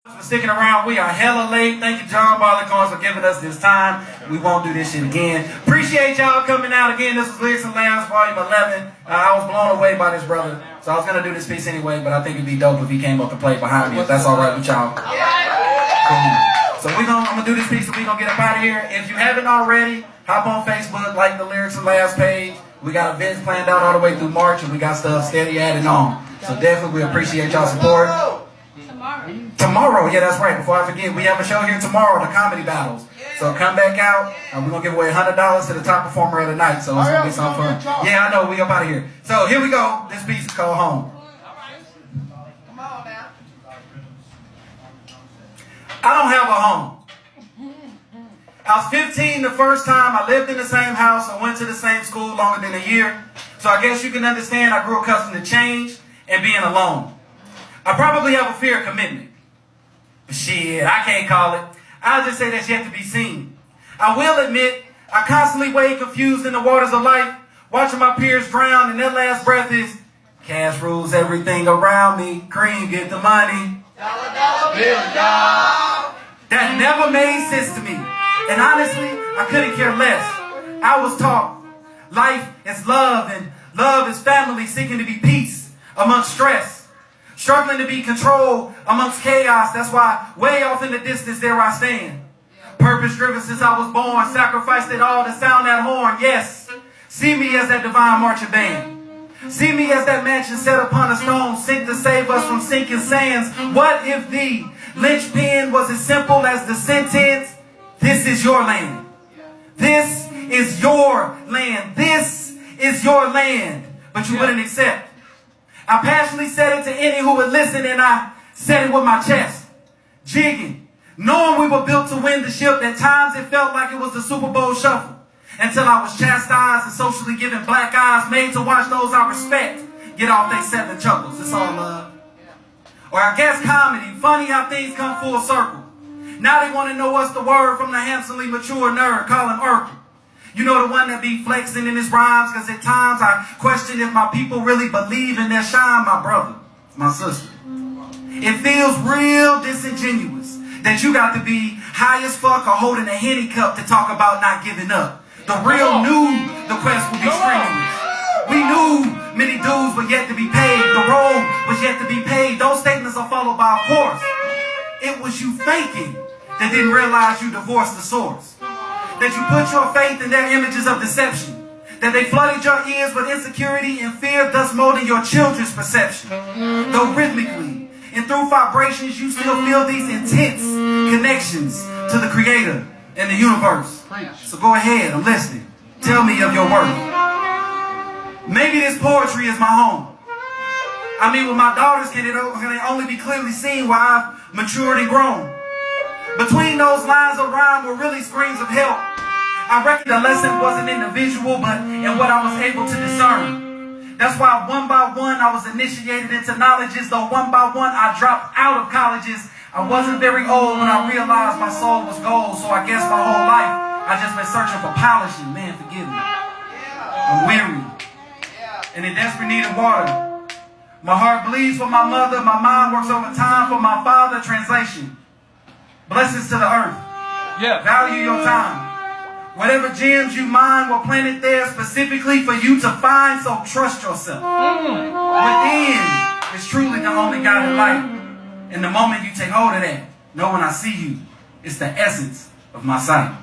For sticking around. We are hella late. Thank you, John Barleycorn, for giving us this time. We won't do this shit again. Appreciate y'all coming out again. This was Lyrics and Laughs, Volume 11. I was blown away by this brother, so I was gonna do this piece anyway, but I think it'd be dope if he came up to play behind me. If that's all right with y'all. So I'm gonna do this piece, and we gonna get up out of here. If you haven't already, hop on Facebook, like the Lyrics and Laughs page. We got events planned out all the way through March, and we got stuff steady adding on. So definitely we appreciate y'all support. Tomorrow, yeah, that's right. Before I forget, we have a show here tomorrow, the comedy battles. So come back out, and we're gonna give away $100 to the top performer of the night. So it's gonna be some fun. Yeah, I know. We up out of here. So here we go. This piece is called Home. Come on now. I don't have a home. I was 15 the first time. I lived in the same house. I went to the same school longer than a year. So I guess you can understand I grew accustomed to change and being alone. I probably have a fear of commitment. But shit, I can't call it. I'll just say that's yet to be seen. I will admit, I constantly wade confused in the waters of life, watching my peers drown, and their last breath is, cash rules everything around me, cream get the money. Dollar, dollar bill, y'all. That never made sense to me. And honestly, I couldn't care less. I was taught life is love, and love is family seeking to be peace amongst stress. Struggling to be controlled amongst chaos. That's why way off in the distance there I stand. Purpose driven since I was born. Sacrificed it all to sound that horn. Yes. See me as that divine marching band. See me as that mansion set upon a stone, sink to save us from sinking sands. What if the linchpin was as simple as the sentence, this is your land. This is your land. This is your land. But you wouldn't accept. I passionately said it to any who would listen, and I said it with my chest. Jigging. Knowing we were built to win the ship. At times it felt like it was the Super Bowl shuffle. Until I was chastised and socially given black eyes, made to watch those I respect get off they 7 chuckles. It's all love. Or I guess comedy. Funny how things come full circle. Now they want to know what's the word from the handsomely mature nerd. Call him Urkel. You know, the one that be flexing in his rhymes, because at times I question if my people really believe in their shine, my brother, my sister. It feels real disingenuous that you got to be high as fuck or holding a Henny cup to talk about not giving up. The real knew the quest would be strenuous. We knew many dues were yet to be paid. The road was yet to be paid. Those statements are followed by a course. It was you faking that didn't realize you divorced the source. That you put your faith in their images of deception. That they flooded your ears with insecurity and fear, thus molding your children's perception. Though rhythmically and through vibrations, you still feel these intense connections to the Creator and the universe. So go ahead, I'm listening. Tell me of your worth. Maybe this poetry is my home. I mean, with my daughters, can it only be clearly seen where I've matured and grown? Between those lines of rhyme were really screams of help. I reckon the lesson wasn't in the visual, but in what I was able to discern. That's why one by one I was initiated into knowledges, though one by one I dropped out of colleges. I wasn't very old when I realized my soul was gold, so I guess my whole life I just been searching for polishing. Man, forgive me. I'm weary and in desperate need of water. My heart bleeds for my mother, my mind works overtime for my father. Translation. Blessings to the earth. Yeah. Value your time. Whatever gems you mine were planted there specifically for you to find, so trust yourself. Within is truly the only guiding light. And the moment you take hold of that, know when I see you, it's the essence of my sight.